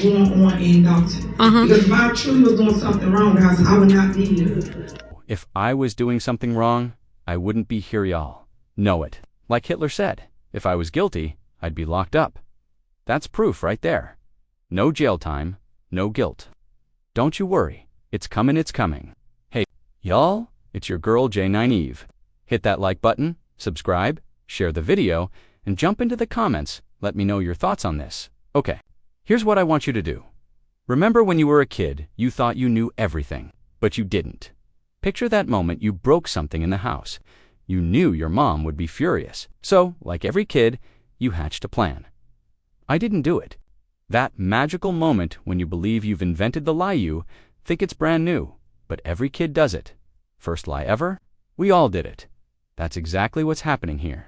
going on in Dalton. Because if I truly was doing something wrong, guys, I would not be here. If I was doing something wrong, I wouldn't be here, y'all. Know it. Like Hitler said, if I was guilty, I'd be locked up. That's proof right there. No jail time, no guilt. Don't you worry. It's coming, it's coming. Hey, y'all, it's your girl J9 Eve. Hit that like button, subscribe, share the video, and jump into the comments. Let me know your thoughts on this. Okay, here's what I want you to do. Remember when you were a kid, you thought you knew everything, but you didn't. Picture that moment you broke something in the house. You knew your mom would be furious. So, like every kid, you hatched a plan. I didn't do it. That magical moment when you believe you've invented the lie you think it's brand new, but every kid does it. First lie ever? We all did it. That's exactly what's happening here.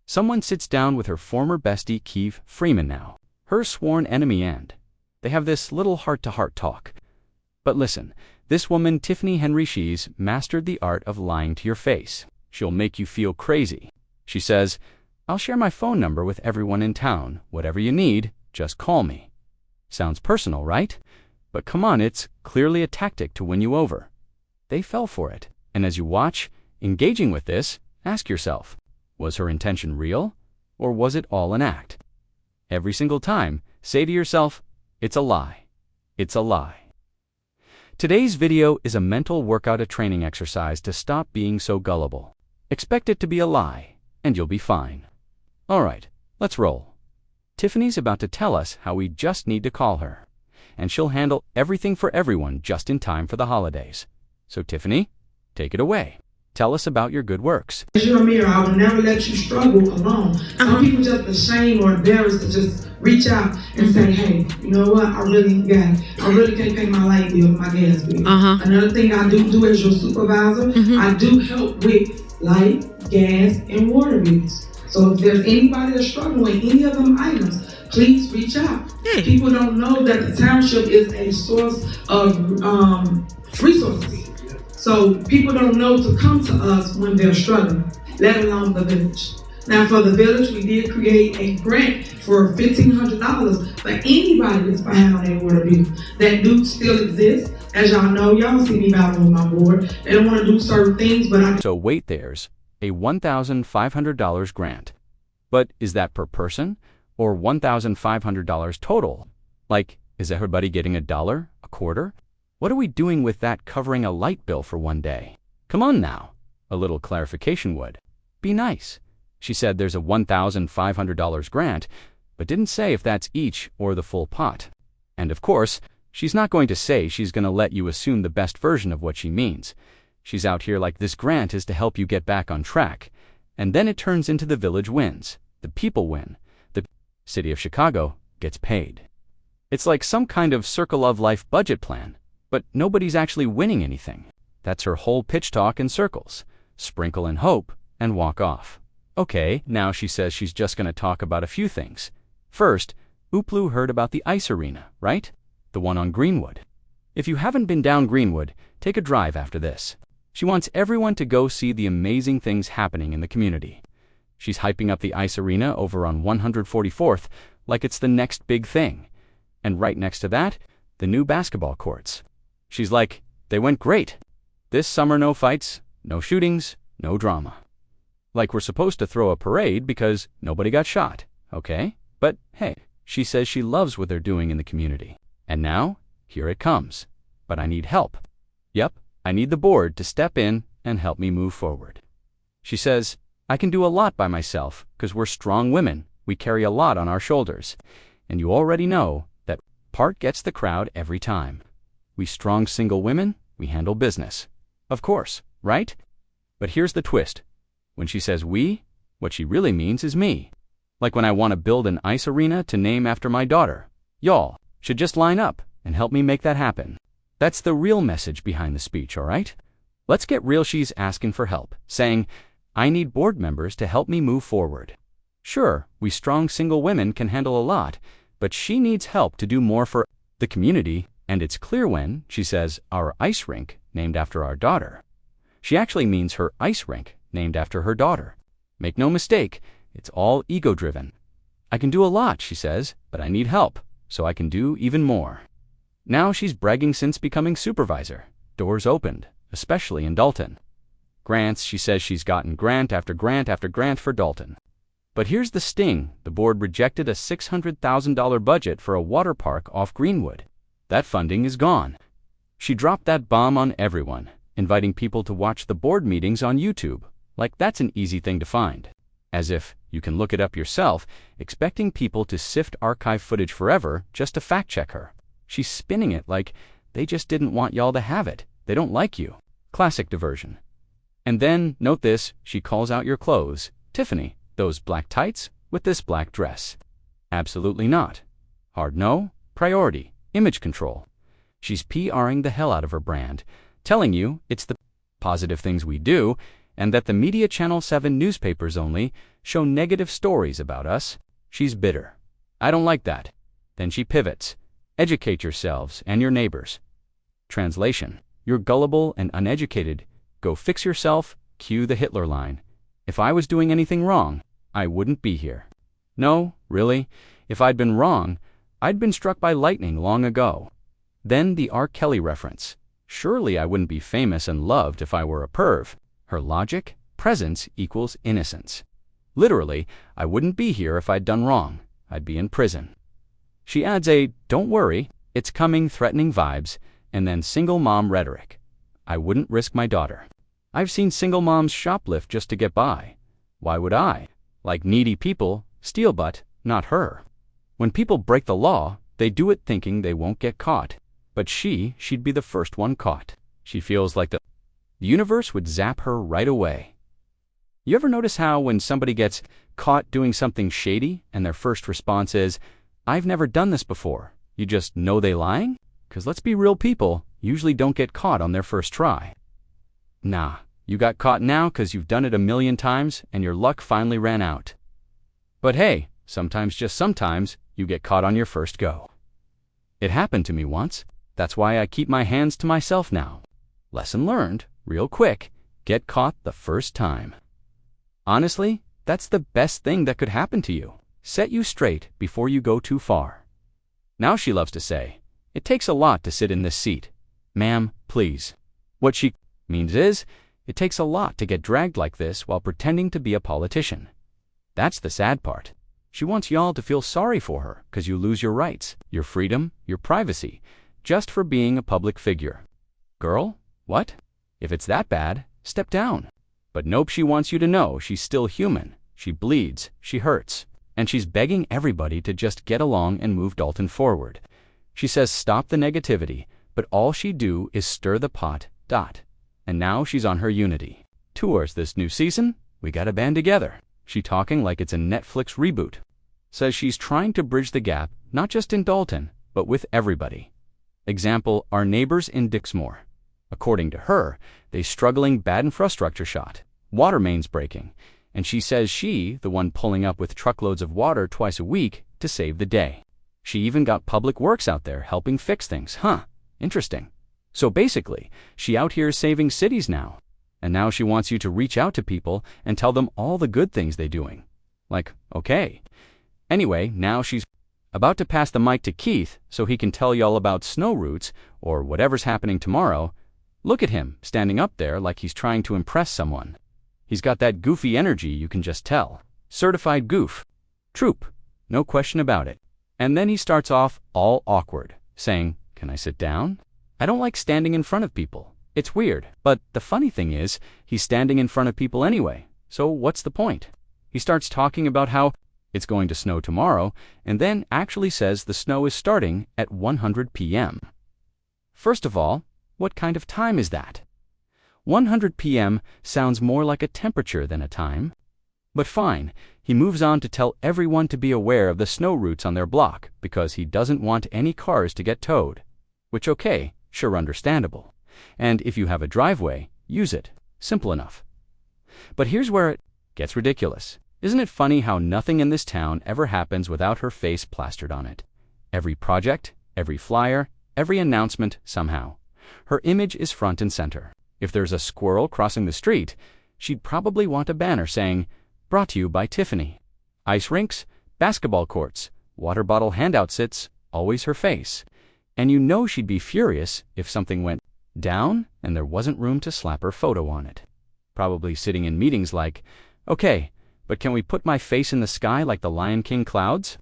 Someone sits down with her former bestie, Keeve Freeman now, her sworn enemy, and they have this little heart-to-heart talk. But listen, this woman, Tiffany Henyard, she's mastered the art of lying to your face. She'll make you feel crazy. She says, I'll share my phone number with everyone in town. Whatever you need, just call me. Sounds personal, right? But come on, it's clearly a tactic to win you over. They fell for it. And as you watch, engaging with this, ask yourself, was her intention real, or was it all an act? Every single time, say to yourself, it's a lie. It's a lie. Today's video is a mental workout, a training exercise to stop being so gullible. Expect it to be a lie, and you'll be fine. All right, let's roll. Tiffany's about to tell us how we just need to call her, and she'll handle everything for everyone just in time for the holidays. So Tiffany, take it away. Tell us about your good works. As you're a mirror, I will never let you struggle alone. Some people just ashamed or embarrassed to just reach out and say, hey, you know what, I really can't pay my light bill, my gas bill. Another thing I do as your supervisor, I do help with light, gas, and water bills. So if there's anybody that's struggling with any of them items, please reach out. People don't know that the township is a source of resources. So people don't know to come to us when they're struggling, let alone the village. Now for the village, we did create a grant for $1,500 for anybody that's behind on their water bill. That do still exist. As y'all know, y'all see me battling with my board. They don't want to do certain things, but So wait, there's a $1,500 grant. But is that per person or $1,500 total? Like, is everybody getting $1, a quarter? What are we doing with that covering a light bill for one day? Come on now. A little clarification would be nice. She said there's a $1,500 grant, but didn't say if that's each or the full pot. And of course, she's not going to say she's going to let you assume the best version of what she means. She's out here like this grant is to help you get back on track. And then it turns into the village wins. The people win. The city of Chicago gets paid. It's like some kind of circle of life budget plan. But nobody's actually winning anything. That's her whole pitch talk in circles. Sprinkle in hope and walk off. Okay, now she says she's just going to talk about a few things. First, Ooplu heard about the ice arena, right? The one on Greenwood. If you haven't been down Greenwood, take a drive after this. She wants everyone to go see the amazing things happening in the community. She's hyping up the ice arena over on 144th like it's the next big thing. And right next to that, the new basketball courts. She's like, they went great. This summer, no fights, no shootings, no drama. Like we're supposed to throw a parade because nobody got shot, okay? But hey, she says she loves what they're doing in the community. And now, here it comes. But I need help. Yep, I need the board to step in and help me move forward. She says, I can do a lot by myself because we're strong women. We carry a lot on our shoulders. And you already know that part gets the crowd every time. We strong single women, we handle business. Of course, right? But here's the twist. When she says we, what she really means is me. Like when I want to build an ice arena to name after my daughter. Y'all should just line up and help me make that happen. That's the real message behind the speech, all right? Let's get real. She's asking for help, saying, I need board members to help me move forward. Sure, we strong single women can handle a lot, but she needs help to do more for the community. And it's clear when she says our ice rink named after our daughter. She actually means her ice rink named after her daughter. Make no mistake, it's all ego-driven. I can do a lot, she says, but I need help. so I can do even more. Now she's bragging since becoming supervisor. Doors opened, especially in Dalton. Grants, she says she's gotten grant after grant after grant for Dalton. But here's the sting. The board rejected a $600,000 budget for a water park off Greenwood. That funding is gone. She dropped that bomb on everyone, inviting people to watch the board meetings on YouTube. Like that's an easy thing to find. As if you can look it up yourself, expecting people to sift archive footage forever just to fact-check her. She's spinning it like they just didn't want y'all to have it. They don't like you. Classic diversion. And then, note this, she calls out your clothes. Tiffany, those black tights with this black dress. Absolutely not. Hard no. Priority. Image control. She's PRing the hell out of her brand, telling you it's the positive things we do, and that the media Channel 7 newspapers only show negative stories about us. She's bitter. I don't like that. Then she pivots. Educate yourselves and your neighbors. Translation. You're gullible and uneducated. Go fix yourself. Cue the Hitler line. If I was doing anything wrong, I wouldn't be here. No, really. If I'd been wrong, I'd been struck by lightning long ago. Then the R. Kelly reference. Surely I wouldn't be famous and loved if I were a perv. Her logic, presence equals innocence. Literally, I wouldn't be here if I'd done wrong. I'd be in prison. She adds a, don't worry, it's coming threatening vibes, and then single mom rhetoric. I wouldn't risk my daughter. I've seen single moms shoplift just to get by. Why would I? Like needy people, steal but not her. When people break the law, they do it thinking they won't get caught. But she'd be the first one caught. She feels like the universe would zap her right away. You ever notice how when somebody gets caught doing something shady and their first response is, I've never done this before, you just know they lying? 'Cause let's be real, people usually don't get caught on their first try. Nah, you got caught now 'cause you've done it a million times and your luck finally ran out. But hey, sometimes, just sometimes, you get caught on your first go. It happened to me once. That's why I keep my hands to myself now. Lesson learned, real quick, get caught the first time. Honestly, that's the best thing that could happen to you. Set you straight before you go too far. Now she loves to say, it takes a lot to sit in this seat. Ma'am, please. What she means is, it takes a lot to get dragged like this while pretending to be a politician. That's the sad part. She wants y'all to feel sorry for her 'cause you lose your rights, your freedom, your privacy, just for being a public figure. Girl, what? If it's that bad, step down. But nope, she wants you to know she's still human. She bleeds, she hurts, and she's begging everybody to just get along and move Dalton forward. She says stop the negativity, but all she do is stir the pot, And now she's on her Unity tours this new season. We gotta band together. She talking like it's a Netflix reboot. Says she's trying to bridge the gap, not just in Dalton, but with everybody. Example, our neighbors in Dixmoor. According to her, they struggling bad infrastructure shot, water mains breaking, and she says she, the one pulling up with truckloads of water twice a week to save the day. She even got public works out there helping fix things. Interesting. So basically, she out here saving cities now. And now she wants you to reach out to people and tell them all the good things they're doing. Like, okay. Anyway, now she's about to pass the mic to Keith so he can tell y'all about snow routes or whatever's happening tomorrow. Look at him, standing up there like he's trying to impress someone. He's got that goofy energy, you can just tell. Certified goof. Troop. No question about it. And then he starts off all awkward, saying, can I sit down? I don't like standing in front of people. It's weird, but the funny thing is, he's standing in front of people anyway, so what's the point? He starts talking about how it's going to snow tomorrow, and then actually says the snow is starting at 100 p.m. First of all, what kind of time is that? 100 p.m. sounds more like a temperature than a time. But fine, he moves on to tell everyone to be aware of the snow routes on their block because he doesn't want any cars to get towed. Which okay, sure, understandable. And if you have a driveway, use it. Simple enough. But here's where it gets ridiculous. Isn't it funny how nothing in this town ever happens without her face plastered on it? Every project, every flyer, every announcement, somehow. Her image is front and center. If there's a squirrel crossing the street, she'd probably want a banner saying, brought to you by Tiffany. Ice rinks, basketball courts, water bottle handout sits, always her face. And you know she'd be furious if something went down and there wasn't room to slap her photo on it. Probably sitting in meetings like, okay, but can we put my face in the sky like the Lion King clouds?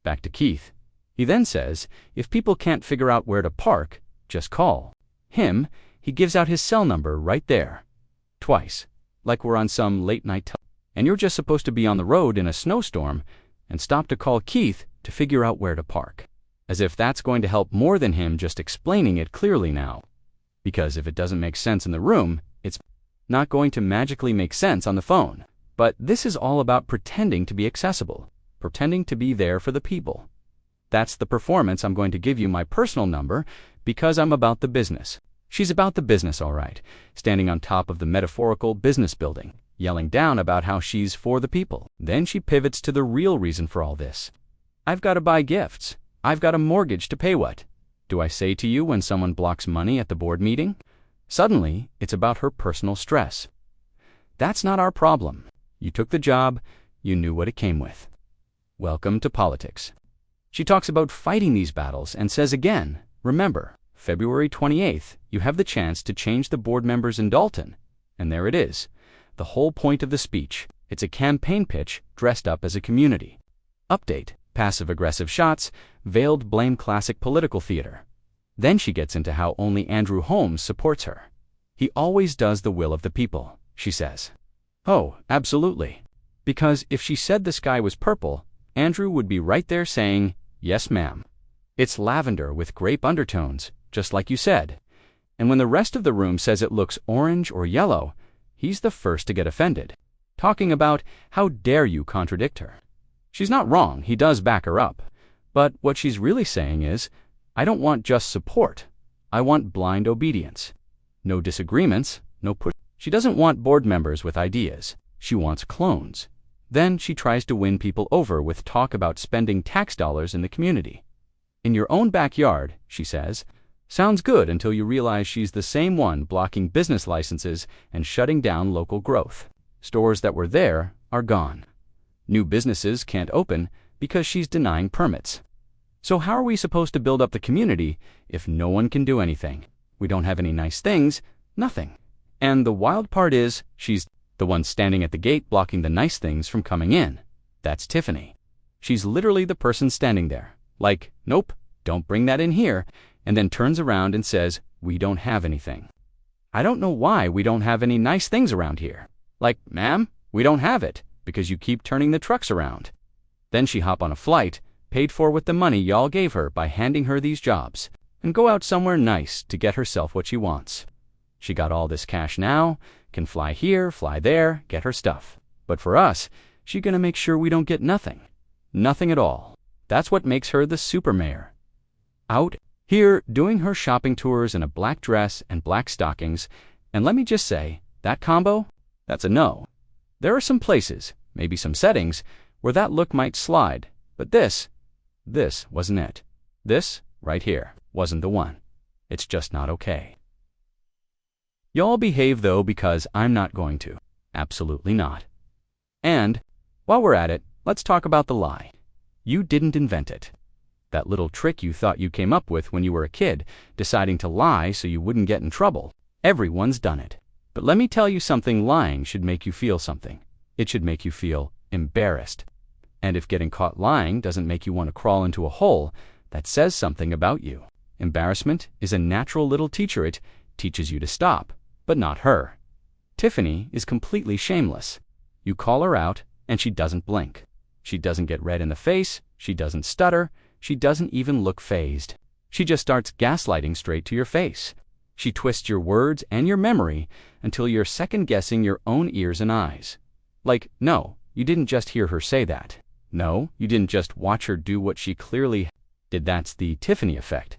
Back to Keith. He then says, if people can't figure out where to park, just call him. He gives out his cell number right there. Twice. Like we're on some late night and you're just supposed to be on the road in a snowstorm and stop to call Keith to figure out where to park. As if that's going to help more than him just explaining it clearly now. Because if it doesn't make sense in the room, it's not going to magically make sense on the phone. But this is all about pretending to be accessible, pretending to be there for the people. That's the performance. I'm going to give you my personal number because I'm about the business. She's about the business, all right, standing on top of the metaphorical business building, yelling down about how she's for the people. Then she pivots to the real reason for all this. I've got to buy gifts. I've got a mortgage to pay. What do I say to you when someone blocks money at the board meeting? Suddenly, it's about her personal stress. That's not our problem. You took the job. You knew what it came with. Welcome to politics. She talks about fighting these battles and says again, remember, February 28th, you have the chance to change the board members in Dalton. And there it is. The whole point of the speech. It's a campaign pitch dressed up as a community update. Passive-aggressive shots, veiled blame, classic political theater. Then she gets into how only Andrew Holmes supports her. He always does the will of the people, she says. Oh, absolutely. Because if she said the sky was purple, Andrew would be right there saying, yes, ma'am. It's lavender with grape undertones, just like you said. And when the rest of the room says it looks orange or yellow, he's the first to get offended, talking about how dare you contradict her. She's not wrong, he does back her up. But what she's really saying is, I don't want just support. I want blind obedience. No disagreements, no push. She doesn't want board members with ideas. She wants clones. Then she tries to win people over with talk about spending tax dollars in the community. In your own backyard, she says, sounds good until you realize she's the same one blocking business licenses and shutting down local growth. Stores that were there are gone. New businesses can't open because she's denying permits. So how are we supposed to build up the community if no one can do anything? We don't have any nice things, nothing. And the wild part is, she's the one standing at the gate blocking the nice things from coming in. That's Tiffany. She's literally the person standing there, like, nope, don't bring that in here, and then turns around and says, we don't have anything. I don't know why we don't have any nice things around here. Like, ma'am, we don't have it, because you keep turning the trucks around. Then she hop on a flight, paid for with the money y'all gave her by handing her these jobs, and go out somewhere nice to get herself what she wants. She got all this cash now, can fly here, fly there, get her stuff. But for us, she gonna make sure we don't get nothing. Nothing at all. That's what makes her the super mayor. Out here doing her shopping tours in a black dress and black stockings, and let me just say, that combo, that's a no. There are some places, maybe some settings, where that look might slide, but this wasn't it. This, right here, wasn't the one. It's just not okay. Y'all behave though because I'm not going to. Absolutely not. And, while we're at it, let's talk about the lie. You didn't invent it. That little trick you thought you came up with when you were a kid, deciding to lie so you wouldn't get in trouble. Everyone's done it. But let me tell you something, lying should make you feel something. It should make you feel embarrassed. And if getting caught lying doesn't make you want to crawl into a hole, that says something about you. Embarrassment is a natural little teacher. It teaches you to stop, but not her. Tiffany is completely shameless. You call her out, and she doesn't blink. She doesn't get red in the face. She doesn't stutter. She doesn't even look fazed. She just starts gaslighting straight to your face. She twists your words and your memory until you're second-guessing your own ears and eyes. Like, no, you didn't just hear her say that. No, you didn't just watch her do what she clearly did. That's the Tiffany effect.